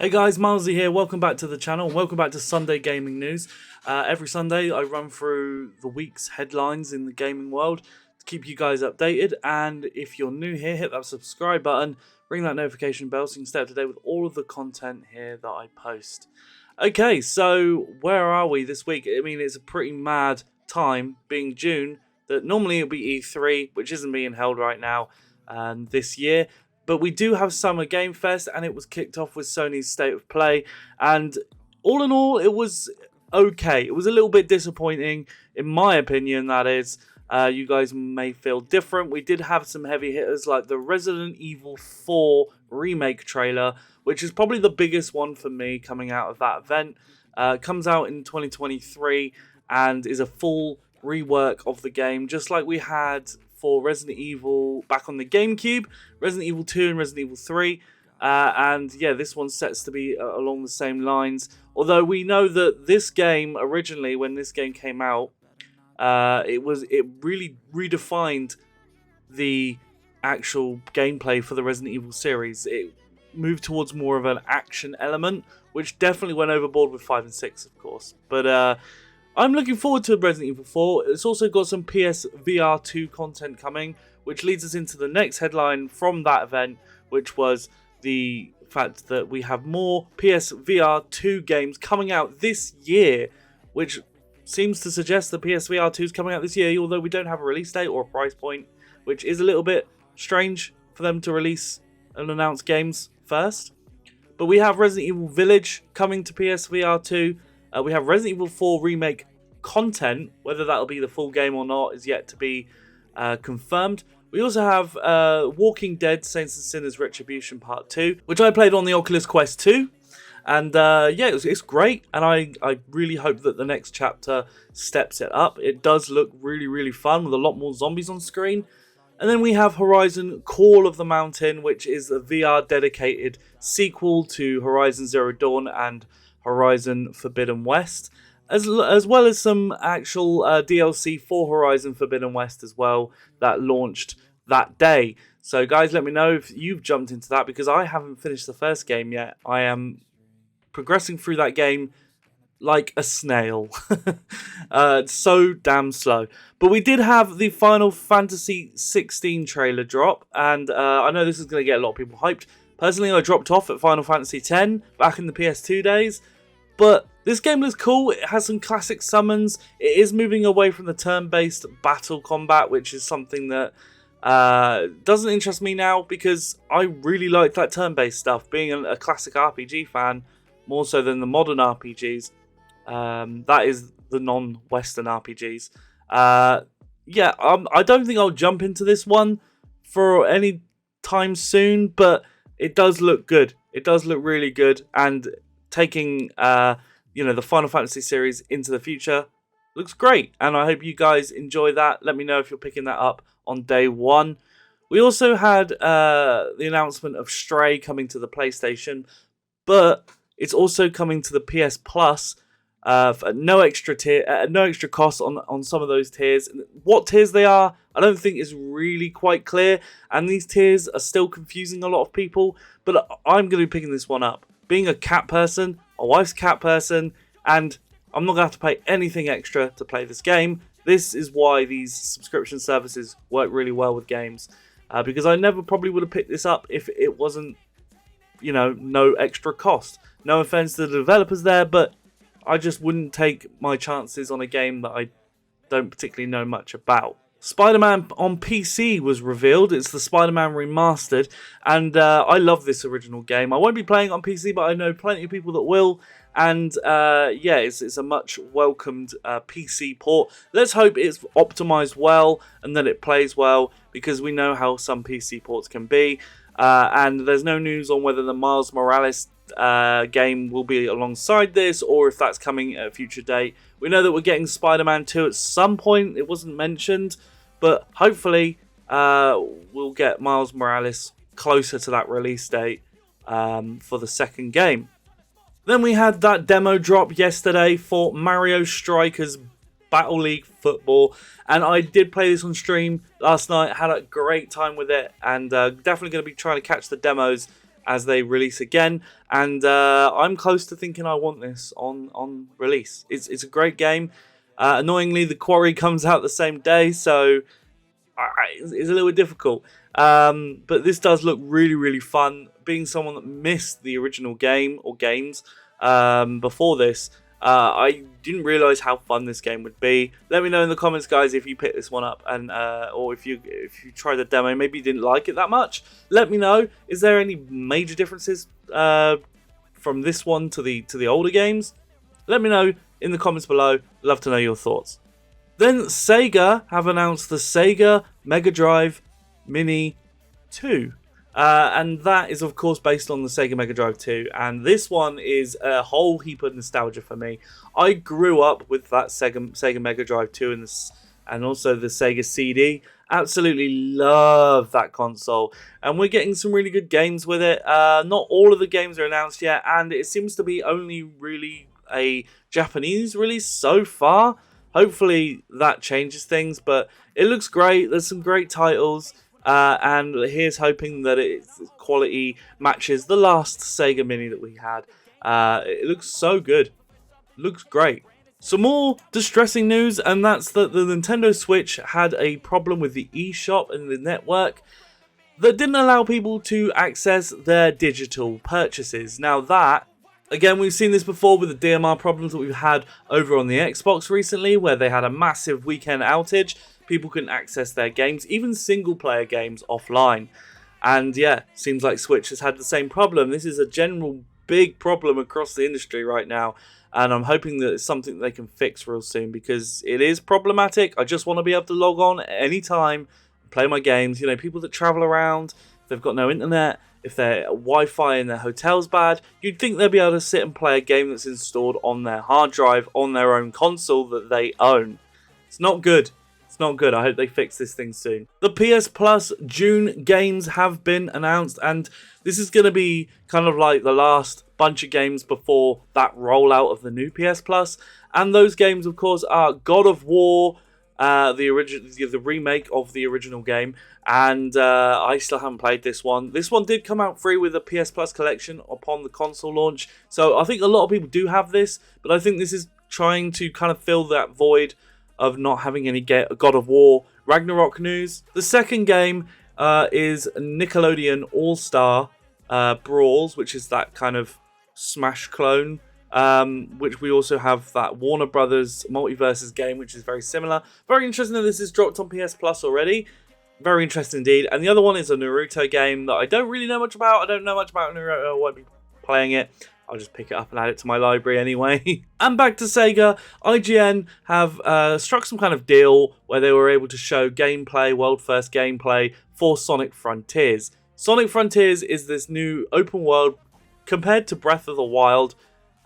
Hey guys, Milesy here. Welcome back to the channel and welcome back to Sunday Gaming News. Every Sunday I run through the week's headlines in the gaming world to keep you guys updated. And if you're new here, hit that subscribe button, ring that notification bell so you can stay up to date with all of the content here that I post. Okay, so where are we this week? I mean, it's a pretty mad time, being June, that normally it'll be E3, which isn't being held right now this year. But we do have Summer Game Fest, and it was kicked off with Sony's State of Play. And all in all, it was okay. It was a little bit disappointing, in my opinion, that is. You guys may feel different. We did have some heavy hitters like the Resident Evil 4 remake trailer, which is probably the biggest one for me coming out of that event. Comes out in 2023 and is a full rework of the game, just like we had for Resident Evil back on the GameCube, Resident Evil 2 and Resident Evil 3. And yeah, this one sets to be along the same lines. Although we know that this game, originally, when this game came out, it really redefined the actual gameplay for the Resident Evil series. It moved towards more of an action element, which definitely went overboard with 5 and 6, of course. But I'm looking forward to Resident Evil 4. It's also got some PSVR 2 content coming, which leads us into the next headline from that event, which was the fact that we have more PSVR 2 games coming out this year, which seems to suggest that PSVR 2 is coming out this year, although we don't have a release date or a price point, which is a little bit strange for them to release and announce games first. But we have Resident Evil Village coming to PSVR 2. We have Resident Evil 4 Remake content. Whether that'll be the full game or not is yet to be confirmed. We also have Walking Dead Saints and Sinners Retribution Part 2, which I played on the Oculus Quest 2. And yeah, it's great. And I really hope that the next chapter steps it up. It does look really, really fun with a lot more zombies on screen. And then we have Horizon Call of the Mountain, which is a VR dedicated sequel to Horizon Zero Dawn and Horizon Forbidden West, as well as some actual DLC for Horizon Forbidden West as well that launched that day. So guys, let me know if you've jumped into that, because I haven't finished the first game yet. I am progressing through that game like a snail. It's so damn slow. But we did have the Final Fantasy 16 trailer drop, and I know this is going to get a lot of people hyped. Personally, I dropped off at Final Fantasy X back in the PS2 days, but this game looks cool. It has some classic summons. It is moving away from the turn-based battle combat, which is something that doesn't interest me now, because I really like that turn-based stuff. Being a classic RPG fan, more so than the modern RPGs, that is the non-Western RPGs. Yeah, I don't think I'll jump into this one for any time soon, but it does look good. It does look really good, and taking the Final Fantasy series into the future looks great. And I hope you guys enjoy that. Let me know if you're picking that up on day one. We also had the announcement of Stray coming to the PlayStation, but it's also coming to the PS Plus for no extra cost on some of those tiers. What tiers they are, I don't think is really quite clear, and these tiers are still confusing a lot of people, but I'm going to be picking this one up. Being a cat person, my wife's a cat person, and I'm not going to have to pay anything extra to play this game. This is why these subscription services work really well with games, because I never probably would have picked this up if it wasn't, no extra cost. No offense to the developers there, but I just wouldn't take my chances on a game that I don't particularly know much about. SpiderMan on PC was revealed. It's the Spider-Man Remastered, and I love this original game. I won't be playing it on PC, but I know plenty of people that will, and yeah, it's a much welcomed PC port. Let's hope it's optimized well and that it plays well, because we know how some PC ports can be, and there's no news on whether the Miles Morales game will be alongside this, or if that's coming at a future date. We know that we're getting Spider-Man 2 at some point. It wasn't mentioned, but hopefully we'll get Miles Morales closer to that release date for the second game. Then we had that demo drop yesterday for Mario Strikers Battle League Football, and I did play this on stream last night. Had a great time with it, and definitely going to be trying to catch the demos as they release again. And I'm close to thinking I want this on release. It's a great game. Annoyingly, the Quarry comes out the same day, so it's a little bit difficult. But this does look really, really fun. Being someone that missed the original game or games before this, I didn't realise how fun this game would be. Let me know in the comments, guys, if you picked this one up and or if you tried the demo, maybe you didn't like it that much. Let me know. Is there any major differences from this one to the older games? Let me know in the comments below. Love to know your thoughts. Then Sega have announced the Sega Megadrive Mini 2. And that is, of course, based on the Sega Megadrive 2. And this one is a whole heap of nostalgia for me. I grew up with that Sega Megadrive 2 and also the Sega CD. Absolutely love that console. And we're getting some really good games with it. Not all of the games are announced yet. And it seems to be only really a Japanese release so far. Hopefully that changes things. But it looks great. There's some great titles. And here's hoping that its quality matches the last Sega Mini that we had. It looks so good. Looks great. Some more distressing news, and that's that the Nintendo Switch had a problem with the eShop and the network that didn't allow people to access their digital purchases. Now that, again, we've seen this before with the DMR problems that we've had over on the Xbox recently, where they had a massive weekend outage. People couldn't access their games, even single-player games, offline. And yeah, seems like Switch has had the same problem. This is a general big problem across the industry right now. And I'm hoping that it's something that they can fix real soon, because it is problematic. I just want to be able to log on at any time, play my games. You know, people that travel around, they've got no internet, if their Wi-Fi in their hotel's bad, you'd think they'd be able to sit and play a game that's installed on their hard drive, on their own console that they own. It's not good. Not good. I hope they fix this thing soon. The PS Plus June games have been announced, and this is going to be kind of like the last bunch of games before that rollout of the new PS Plus. And those games, of course, are God of War, the remake of the original game, and I still haven't played this one. This one did come out free with the PS Plus collection upon the console launch, so I think a lot of people do have this, but I think this is trying to kind of fill that void of not having any God of War Ragnarok news. The second game is Nickelodeon All-Star Brawls, which is that kind of Smash clone, which we also have that Warner Brothers Multiverses game, which is very similar. Very interesting that this is dropped on PS Plus already. Very interesting indeed. And the other one is a Naruto game that I don't really know much about. I don't know much about Naruto. I won't be playing it. I'll just pick it up and add it to my library anyway. And back to Sega, IGN have struck some kind of deal where they were able to show gameplay, world-first gameplay for Sonic Frontiers. Sonic Frontiers is this new open world compared to Breath of the Wild,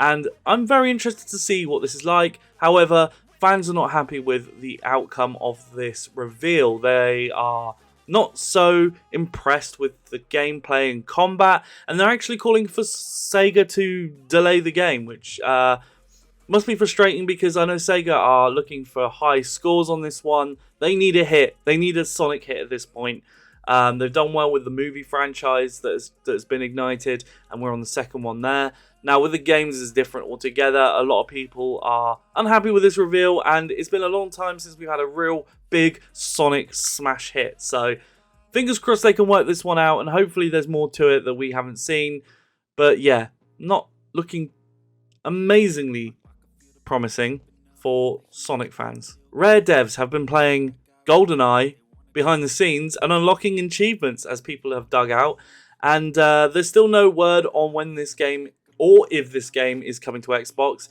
and I'm very interested to see what this is like. However, fans are not happy with the outcome of this reveal. They are not so impressed with the gameplay and combat, and they're actually calling for Sega to delay the game, which must be frustrating, because I know Sega are looking for high scores on this one. They need a hit. They need a Sonic hit at this point. They've done well with the movie franchise that's been ignited, and we're on the second one there. Now with the games, it's different altogether. A lot of people are unhappy with this reveal, and it's been a long time since we've had a real big Sonic smash hit. So fingers crossed they can work this one out, and hopefully there's more to it that we haven't seen. But yeah, not looking amazingly promising for Sonic fans. Rare devs have been playing Goldeneye behind the scenes and unlocking achievements, as people have dug out. And there's still no word on when this game, or if this game, is coming to Xbox.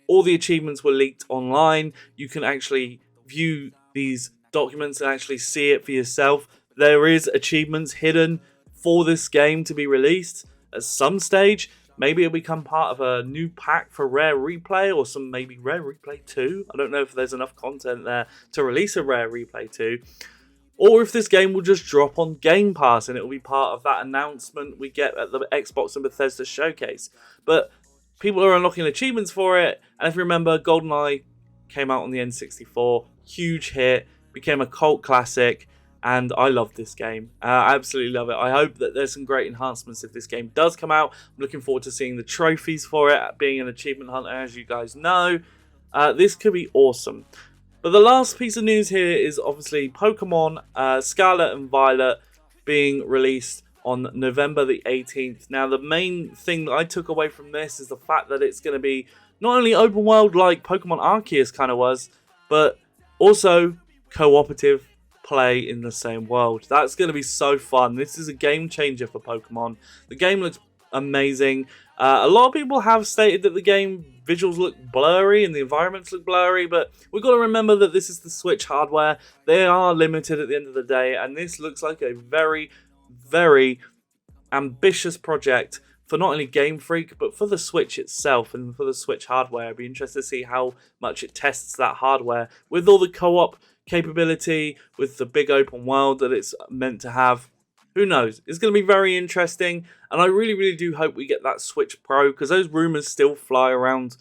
All the achievements were leaked online. You can actually view these documents and actually see it for yourself. There is achievements hidden for this game to be released at some stage. Maybe it'll become part of a new pack for Rare Replay, or some maybe Rare Replay 2. I don't know if there's enough content there to release a Rare Replay 2. Or if this game will just drop on Game Pass and it will be part of that announcement we get at the Xbox and Bethesda showcase. But people are unlocking achievements for it. And if you remember, GoldenEye came out on the N64. Huge hit. Became a cult classic. and I love this game. I absolutely love it. I hope that there's some great enhancements if this game does come out. I'm looking forward to seeing the trophies for it, being an achievement hunter, as you guys know. This could be awesome. But the last piece of news here is obviously Pokemon Scarlet and Violet being released on November the 18th. Now, the main thing that I took away from this is the fact that it's going to be not only open world like Pokemon Arceus kind of was, but also cooperative play in the same world. That's going to be so fun. This is a game changer for Pokemon. The game looks amazing. A lot of people have stated that the game visuals look blurry and the environments look blurry, but we've got to remember that this is the Switch hardware. They are limited at the end of the day, and this looks like a very, very ambitious project for not only Game Freak, but for the Switch itself and for the Switch hardware. I'd be interested to see how much it tests that hardware with all the co-op capability, with the big open world that it's meant to have. Who knows? It's going to be very interesting, and I really, really do hope we get that Switch Pro, because those rumors still fly around,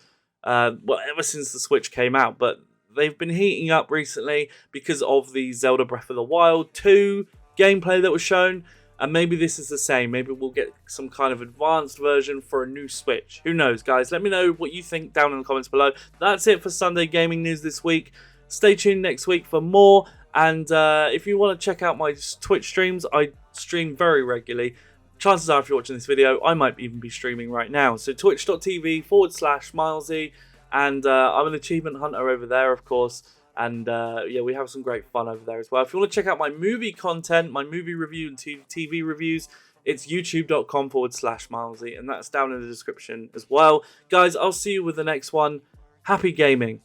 ever since the Switch came out, but they've been heating up recently because of the Zelda Breath of the Wild 2 gameplay that was shown, and maybe this is the same. Maybe we'll get some kind of advanced version for a new Switch. Who knows, guys? Let me know what you think down in the comments below. That's it for Sunday Gaming News this week. Stay tuned next week for more, and if you want to check out my Twitch streams, I stream very regularly. Chances are, if you're watching this video, I might even be streaming right now. So twitch.tv/Milesy, and I'm an achievement hunter over there, of course. And yeah, we have some great fun over there as well. If you want to check out my movie content, my movie review and TV reviews, it's youtube.com/Milesy, and that's down in the description as well. Guys, I'll see you with the next one. Happy gaming.